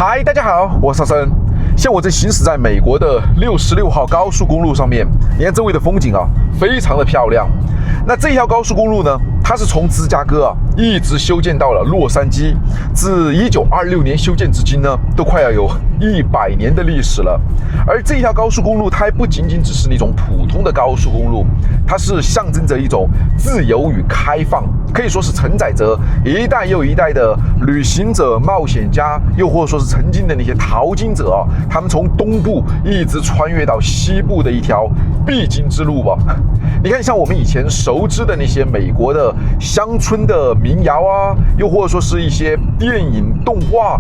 嗨，大家好，我是沙森。现在我正行驶在美国的66号高速公路上面，你看周围的风景啊，非常的漂亮。那这条高速公路呢，它是从芝加哥一直修建到了洛杉矶，自1926年修建至今呢，都快要有100年的历史了。而这条高速公路，它还不仅仅只是那种普通的高速公路，它是象征着一种自由与开放，可以说是承载着一代又一代的旅行者、冒险家，又或者说是曾经的那些淘金者啊，他们从东部一直穿越到西部的一条必经之路吧。你看，像我们以前熟知的那些美国的乡村的民谣啊，又或者说是一些电影、动画，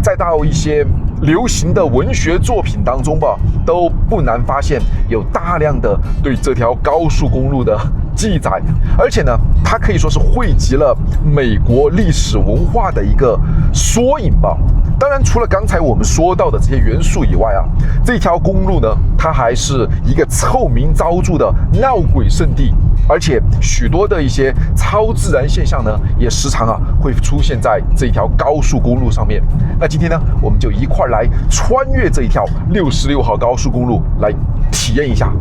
再到一些流行的文学作品当中吧，都不难发现有大量的对这条高速公路的记载，而且呢，它可以说是汇集了美国历史文化的一个缩影吧。当然，除了刚才我们说到的这些元素以外啊，这条公路呢，它还是一个臭名昭著的闹鬼圣地，而且许多的一些超自然现象呢，也时常会出现在这条高速公路上面。那今天呢，我们就一块来穿越这一条66号高速公路，来体验一下。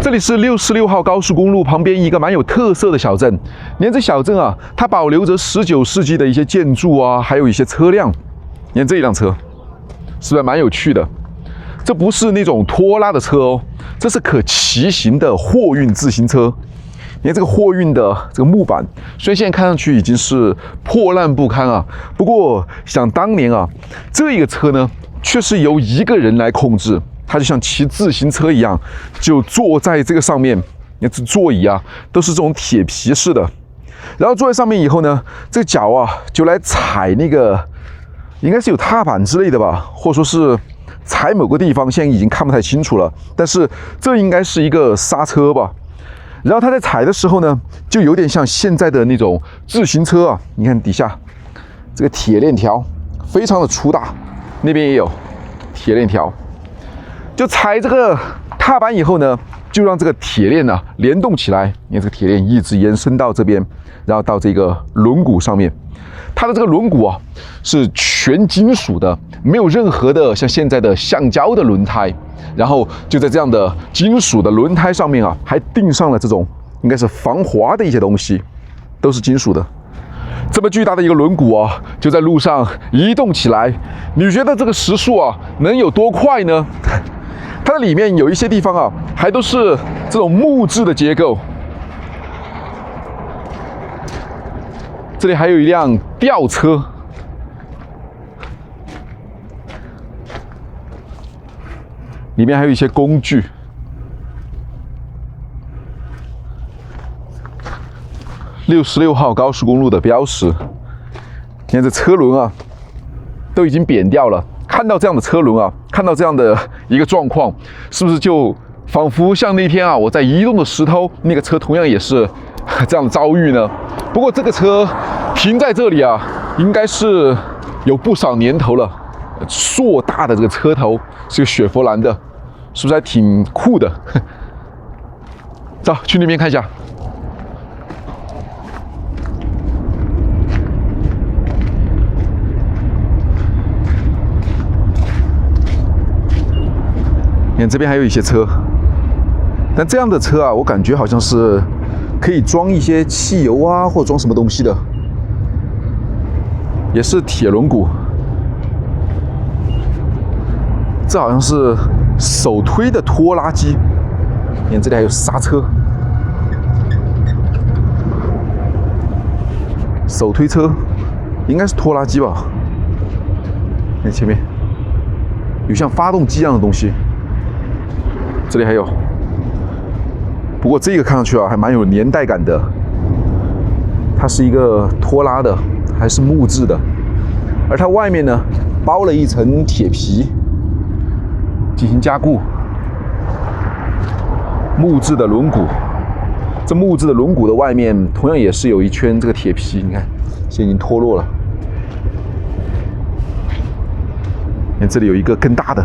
这里是66号高速公路旁边一个蛮有特色的小镇。你看这小镇啊，它保留着19世纪的一些建筑啊，还有一些车辆。你看这一辆车，是不是蛮有趣的？这不是那种拖拉的车哦，这是可骑行的货运自行车。你看这个货运的这个木板，虽然现在看上去已经是破烂不堪啊，不过想当年啊，这一个车呢，却是由一个人来控制。他就像骑自行车一样，就坐在这个上面。你看这座椅啊，都是这种铁皮式的。然后坐在上面以后呢，这个脚啊就来踩那个，应该是有踏板之类的吧，或者说是踩某个地方，现在已经看不太清楚了。但是这应该是一个刹车吧。然后他在踩的时候呢，就有点像现在的那种自行车啊。你看底下这个铁链条非常的粗大，那边也有铁链条。就踩这个踏板以后呢，就让这个铁链联动起来。你看这个铁链一直延伸到这边，然后到这个轮毂上面。它的这个轮毂是全金属的，没有任何的像现在的橡胶的轮胎。然后就在这样的金属的轮胎上面还钉上了这种应该是防滑的一些东西，都是金属的。这么巨大的一个轮毂就在路上移动起来。你觉得这个时速能有多快呢？它的里面有一些地方还都是这种木质的结构。这里还有一辆吊车，里面还有一些工具。66号高速公路的标识，你看这车轮都已经扁掉了。看到这样的车轮看到这样的一个状况，是不是就仿佛像那天我在移动的石头那个车同样也是这样的遭遇呢？不过这个车停在这里应该是有不少年头了，硕大的这个车头是个雪佛兰的，是不是还挺酷的？走，去那边看一下。你看这边还有一些车，但这样的车我感觉好像是可以装一些汽油或装什么东西的，也是铁轮毂。这好像是手推的拖拉机。你看这里还有刹车，手推车应该是拖拉机吧？你看前面有像发动机一样的东西。这里还有，不过这个看上去还蛮有年代感的，它是一个拖拉的，还是木质的，而它外面呢包了一层铁皮进行加固。木质的轮毂，这木质的轮毂的外面同样也是有一圈这个铁皮，你看，现在已经脱落了。看这里有一个更大的。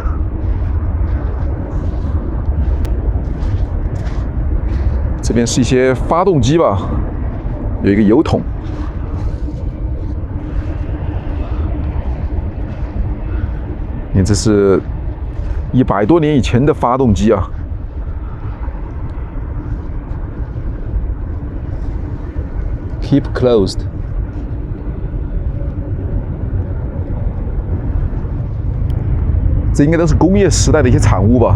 这边是一些发动机吧，有一个油桶。你看，这是100多年以前的发动机啊。Keep closed。这应该都是工业时代的一些产物吧。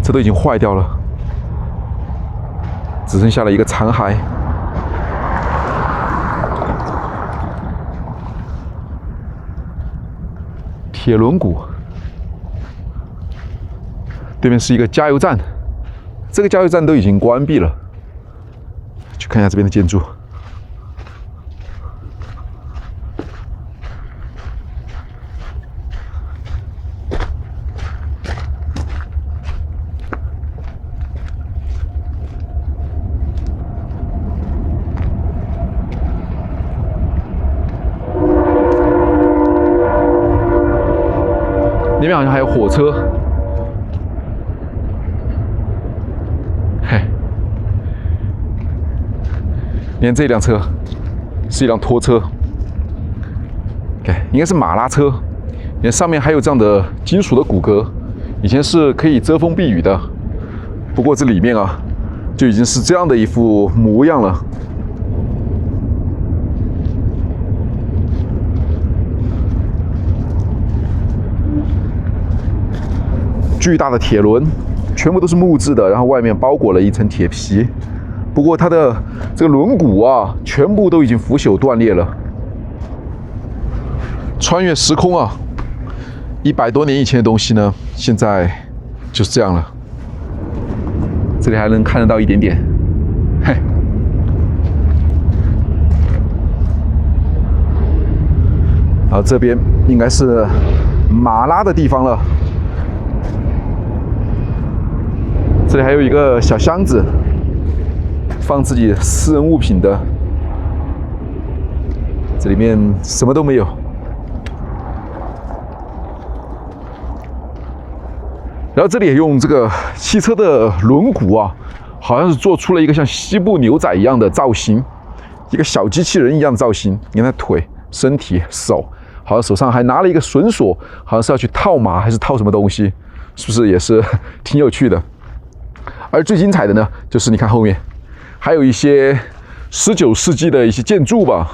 这都已经坏掉了，只剩下了一个残骸。铁轮毂，对面是一个加油站，这个加油站都已经关闭了。去看一下这边的建筑。那边好像还有火车，嘿，你看这辆车是一辆拖车，应该是马拉车。你看上面还有这样的金属的骨骼，以前是可以遮风避雨的，不过这里面啊就已经是这样的一副模样了。巨大的铁轮，全部都是木质的，然后外面包裹了一层铁皮。不过它的这个轮毂啊，全部都已经腐朽断裂了。穿越时空啊，100多年以前的东西呢，现在就是这样了。这里还能看得到一点点，嘿。然后这边应该是马拉的地方了。这里还有一个小箱子，放自己私人物品的。这里面什么都没有。然后这里也用这个汽车的轮毂啊，好像是做出了一个像西部牛仔一样的造型，一个小机器人一样的造型。你看他腿、身体、手，好像手上还拿了一个绳索，好像是要去套马还是套什么东西，是不是也是挺有趣的？而最精彩的呢，就是你看后面还有一些19世纪的一些建筑吧，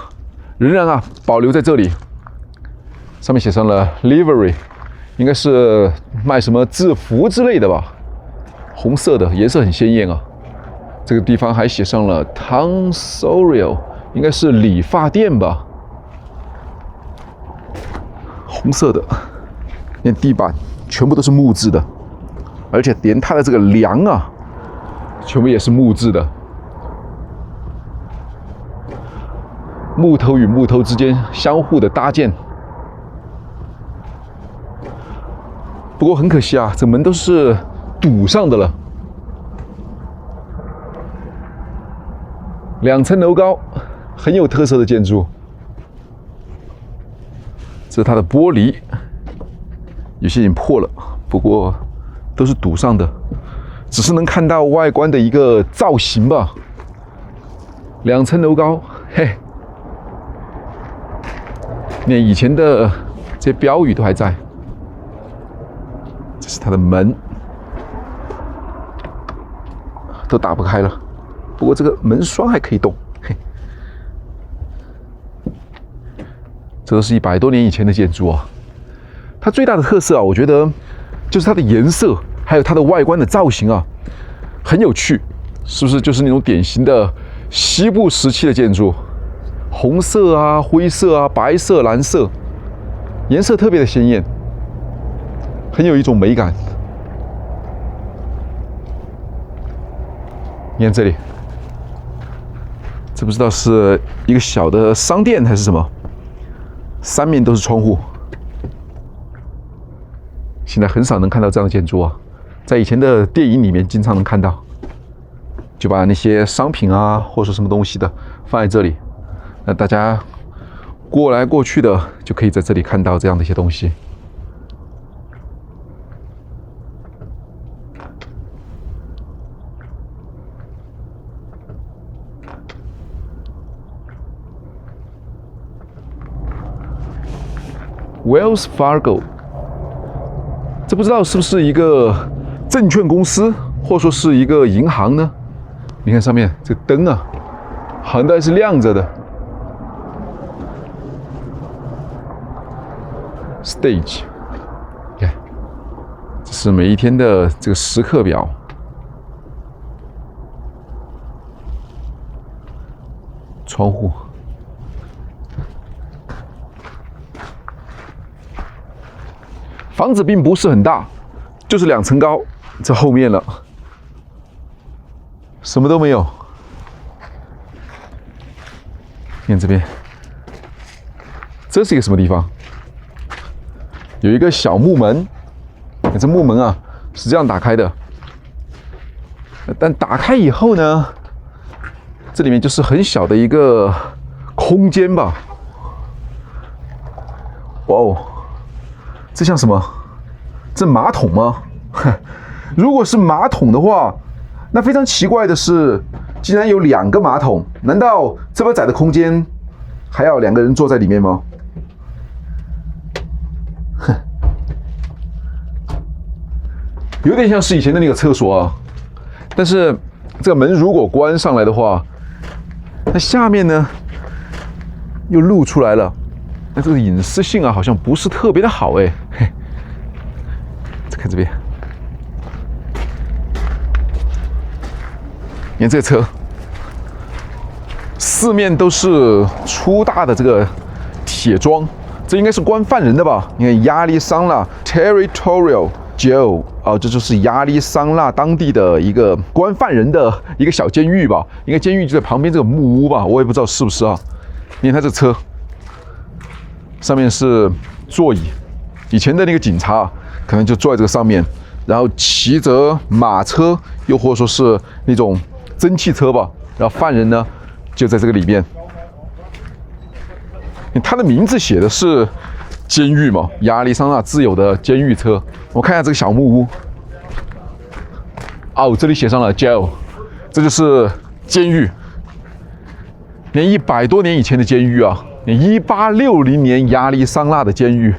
仍然啊保留在这里。上面写上了 livery， 应该是卖什么制服之类的吧，红色的，颜色很鲜艳啊。这个地方还写上了 Tonsorial， 应该是理发店吧，红色的。连地板全部都是木质的，而且连它的这个梁啊，全部也是木质的。木头与木头之间相互的搭建。不过很可惜啊，这门都是堵上的了。2层楼高，很有特色的建筑。这是它的玻璃，有些已经破了，不过都是堵上的，只是能看到外观的一个造型吧。2层楼高，嘿，那以前的这些标语都还在。这是它的门，都打不开了，不过这个门栓还可以动。嘿，这都是100多年以前的建筑啊。它最大的特色啊，我觉得就是它的颜色，还有它的外观的造型啊，很有趣，是不是？就是那种典型的西部时期的建筑，红色啊、灰色啊、白色、蓝色，颜色特别的鲜艳。很有一种美感。你看这里，这不知道是一个小的商店还是什么，三面都是窗户。现在很少能看到这样的建筑啊，在以前的电影里面经常能看到，就把那些商品啊，或者说什么东西的放在这里，那大家过来过去的就可以在这里看到这样的一些东西。Wells Fargo， 这不知道是不是一个证券公司，或者说是一个银行呢？你看上面这个灯啊，好像都还是亮着的。Stage， 看，这是每一天的这个时刻表。窗户。房子并不是很大，就是2层高。这后面了，什么都没有。看这边，这是一个什么地方？有一个小木门，这木门啊是这样打开的。但打开以后呢，这里面就是很小的一个空间吧。哇哦！这像什么？这马桶吗？如果是马桶的话，那非常奇怪的是，竟然有2个马桶。难道这么窄的空间还要2个人坐在里面吗？哼，有点像是以前的那个厕所啊。但是这个门如果关上来的话，那下面呢又露出来了。那这个隐私性啊，好像不是特别的好哎。嘿，再看这边，你看这个车，四面都是粗大的这个铁桩，这应该是关犯人的吧？你看亚利桑那 Territorial Jail 啊，这就是亚利桑那当地的一个关犯人的一个小监狱吧？应该监狱就在旁边这个木屋吧？我也不知道是不是啊。你看他这车。上面是座椅，以前的那个警察可能就坐在这个上面，然后骑着马车，又或者说是那种蒸汽车吧，然后犯人呢就在这个里面。他的名字写的是监狱嘛，亚利桑那自有的监狱车。我看一下这个小木屋，哦，这里写上了 jail， 这就是监狱。连100多年以前的监狱啊。1860年亚利桑那的监狱，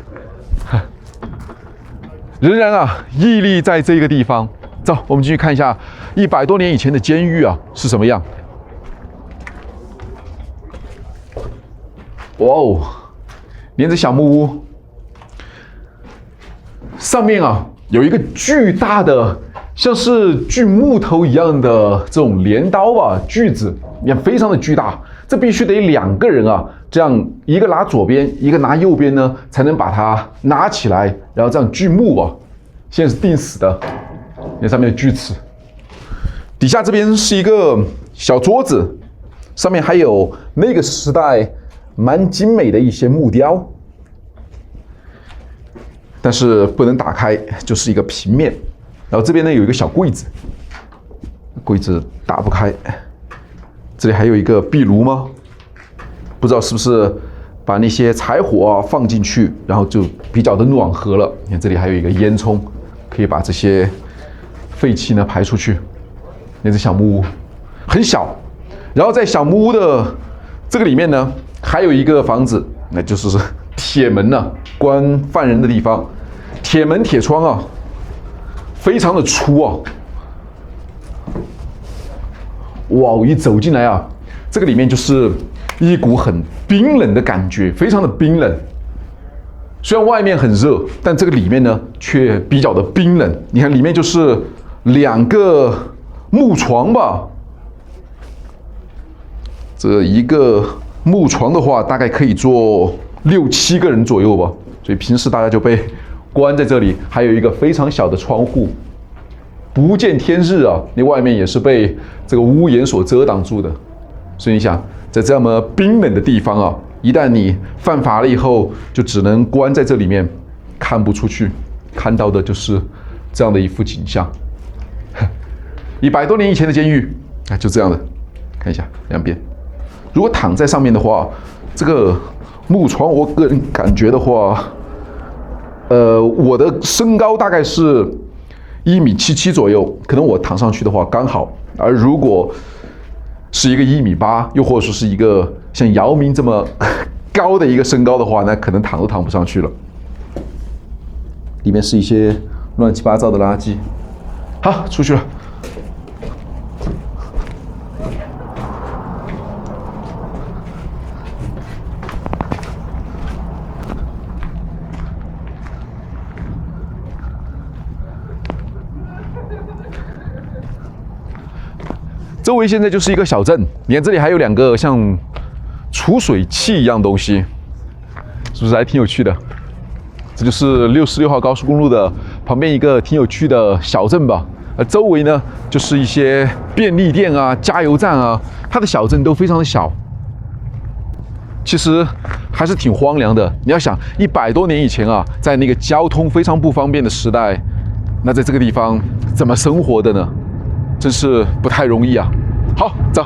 仍然啊屹立在这个地方。走，我们继续看一下100多年以前的监狱啊是什么样。哇哦，连着小木屋，上面啊有一个巨大的，像是锯木头一样的这种镰刀吧，锯子，也非常的巨大。这必须得2个人啊，这样一个拿左边，一个拿右边呢，才能把它拿起来，然后这样锯木啊。现在是钉死的，那上面有锯齿。底下这边是一个小桌子，上面还有那个时代蛮精美的一些木雕，但是不能打开，就是一个平面。然后这边呢有一个小柜子，柜子打不开。这里还有一个壁炉吗？不知道是不是把那些柴火放进去，然后就比较的暖和了。你看这里还有一个烟囱，可以把这些废气呢排出去。那只小木屋很小，然后在小木屋的这个里面呢，还有一个房子，那就是铁门呢，关犯人的地方。铁门铁窗啊，非常的粗啊。哇！一走进来啊，这个里面就是一股很冰冷的感觉，非常的冰冷。虽然外面很热，但这个里面呢却比较的冰冷。你看里面就是2个木床吧，这一个木床的话，大概可以坐6、7个人左右吧。所以平时大家就被关在这里，还有一个非常小的窗户，不见天日啊！你外面也是被这个屋檐所遮挡住的。所以你想，在这么冰冷的地方啊，一旦你犯法了以后，就只能关在这里面，看不出去，看到的就是这样的一幅景象。100多年以前的监狱，就这样的，看一下两边。如果躺在上面的话，这个木床，我个人感觉的话，我的身高大概是1.77米左右，可能我躺上去的话刚好。而如果是一个1.8米，又或者说是一个像姚明这么高的一个身高的话，那可能躺都躺不上去了。里面是一些乱七八糟的垃圾。好，出去了。周围现在就是一个小镇，你看这里还有2个像储水器一样东西，是不是还挺有趣的？这就是66号高速公路的旁边一个挺有趣的小镇吧。而周围呢，就是一些便利店啊、加油站啊，它的小镇都非常的小，其实还是挺荒凉的。你要想，100多年以前啊，在那个交通非常不方便的时代，那在这个地方怎么生活的呢？真是不太容易啊！好，走。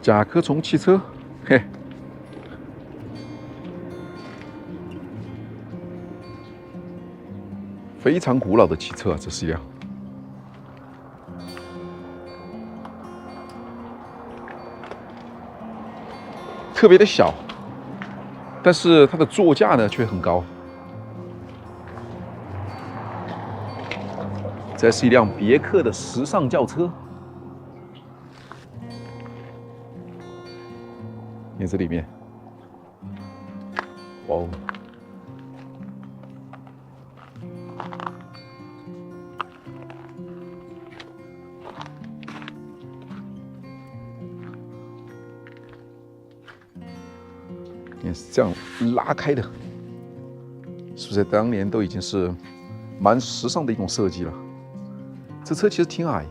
甲壳虫汽车，嘿，非常古老的汽车啊，这是一辆。特别的小，但是它的座驾呢却很高。这是一辆别克的时尚轿车。你看这里面，哇哦！也是这样拉开的，是不是当年都已经是蛮时尚的一种设计了？这车其实挺矮，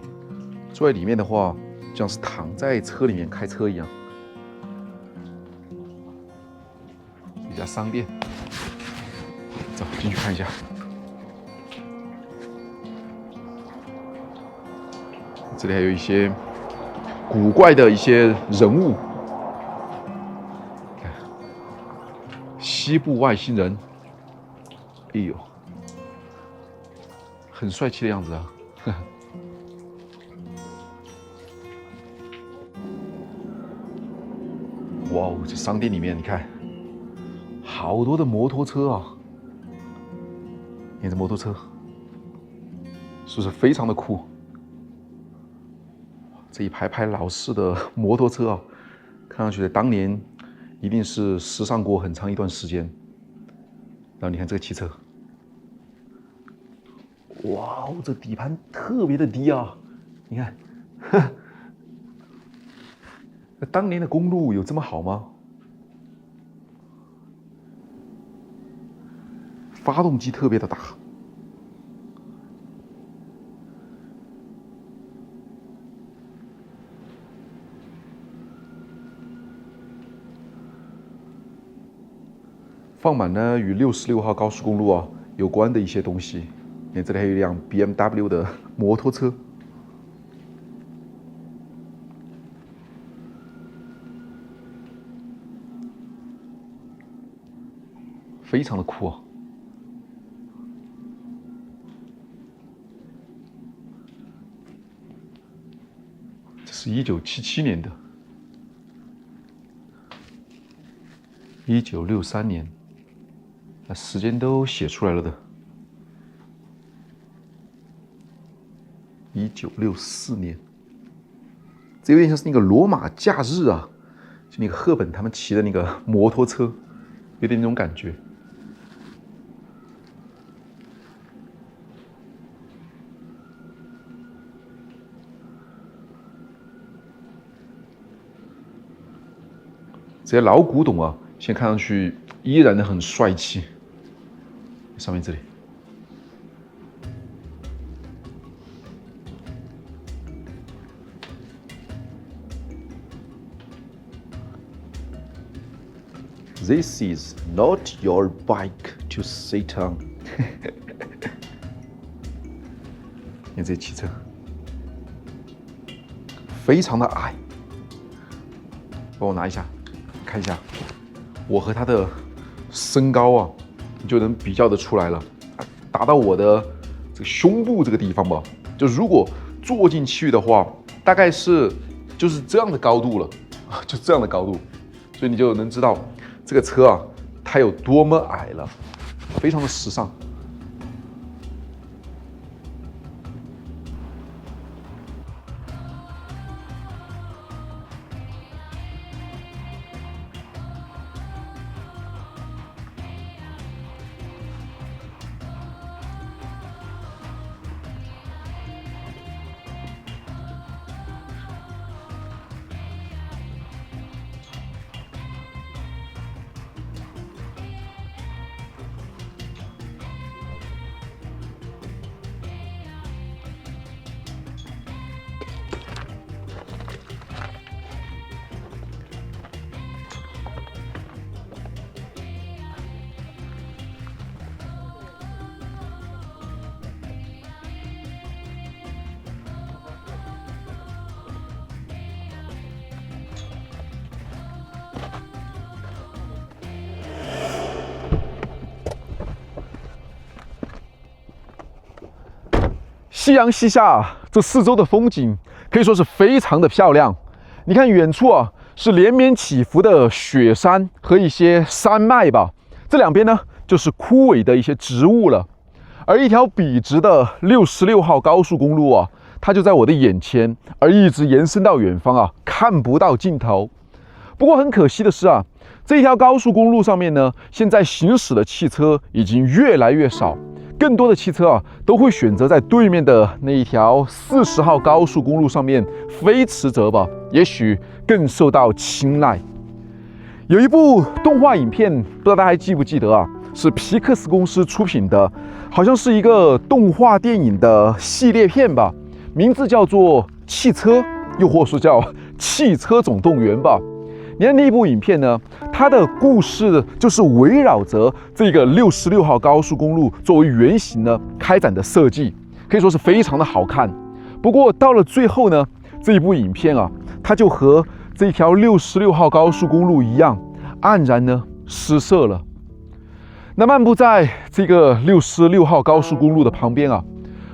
坐在里面的话，就像是躺在车里面开车一样。一家商店，走进去看一下。这里还有一些古怪的一些人物。西部外星人，哎呦，很帅气的样子啊！哇哦，这商店里面你看，好多的摩托车啊！你看这摩托车，是不是非常的酷？这一排排老式的摩托车啊，看上去在当年一定是时尚过很长一段时间。然后你看这个汽车，哇哦，这底盘特别的低啊！你看，那当年的公路有这么好吗？发动机特别的大。放满呢与66号高速公路啊有关的一些东西。你看这里还有一辆 BMW 的摩托车，非常的酷啊！这是1977年的。1963年，那时间都写出来了的。1964年，这有点像是那个罗马假日啊，就那个赫本他们骑的那个摩托车，有点那种感觉。这些老古董啊，现在看上去依然的很帅气。上面这里。This is not your bike to sit on 。你看这汽车，非常的矮。帮我拿一下，看一下，我和它的身高啊，你就能比较得出来了，达到我的这个胸部这个地方吧。就如果坐进去的话，大概就是这样的高度了，就这样的高度，所以你就能知道。这个车啊，它有多么矮了，非常的时尚。夕阳西下，这四周的风景可以说是非常的漂亮。你看远处啊，是连绵起伏的雪山和一些山脉吧，这两边呢就是枯萎的一些植物了。而一条笔直的66号高速公路啊，它就在我的眼前，而一直延伸到远方啊，看不到尽头。不过很可惜的是啊，这一条高速公路上面呢，现在行驶的汽车已经越来越少。更多的汽车啊，都会选择在对面的那一条40号高速公路上面飞驰着吧，也许更受到青睐。有一部动画影片，不知道大家还记不记得啊？是皮克斯公司出品的，好像是一个动画电影的系列片吧，名字叫做《汽车》，又或是叫《汽车总动员》吧。你看那一部影片呢，它的故事就是围绕着这个66号高速公路作为原型呢开展的设计，可以说是非常的好看。不过到了最后呢，这一部影片啊，它就和这条66号高速公路一样，黯然呢失色了。那漫步在这个66号高速公路的旁边啊，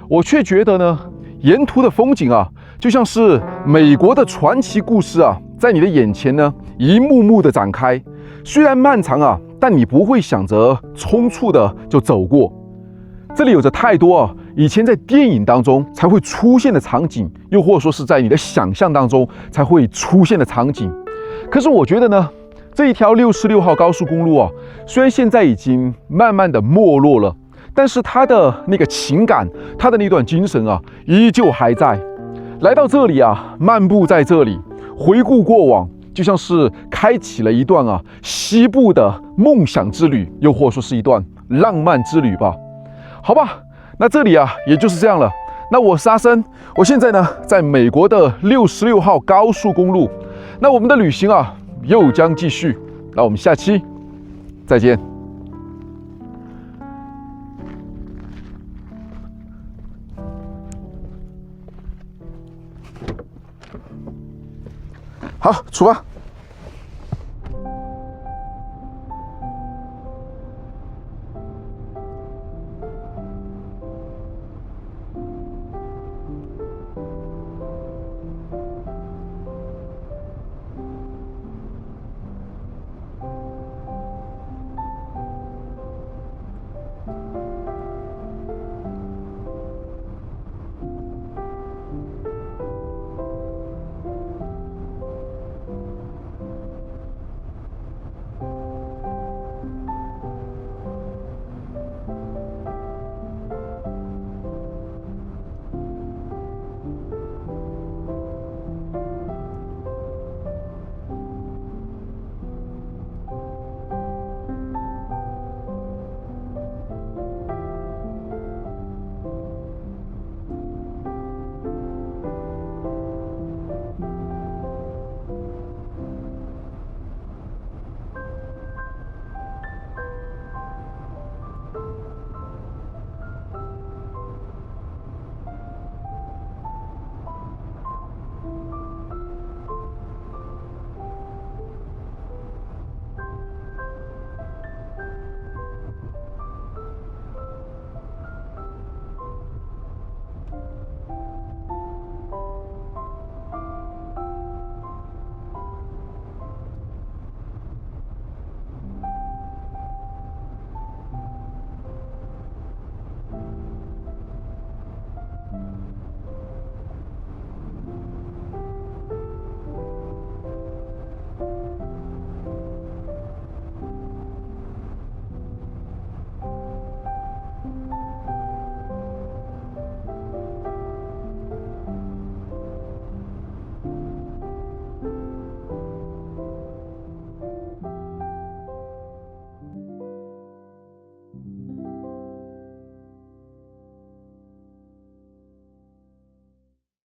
我却觉得呢，沿途的风景啊，就像是美国的传奇故事啊，在你的眼前呢，一幕幕的展开。虽然漫长啊，但你不会想着匆促的就走过。这里有着太多啊，以前在电影当中才会出现的场景，又或者说是在你的想象当中才会出现的场景。可是我觉得呢，这一条66号高速公路啊，虽然现在已经慢慢的没落了，但是它的那个情感，它的那段精神啊，依旧还在。来到这里啊，漫步在这里，回顾过往，就像是开启了一段啊西部的梦想之旅，又或者说是一段浪漫之旅吧。好吧，那这里啊也就是这样了。那我是阿生，我现在呢在美国的66号高速公路。那我们的旅行啊又将继续。那我们下期再见。好，出发。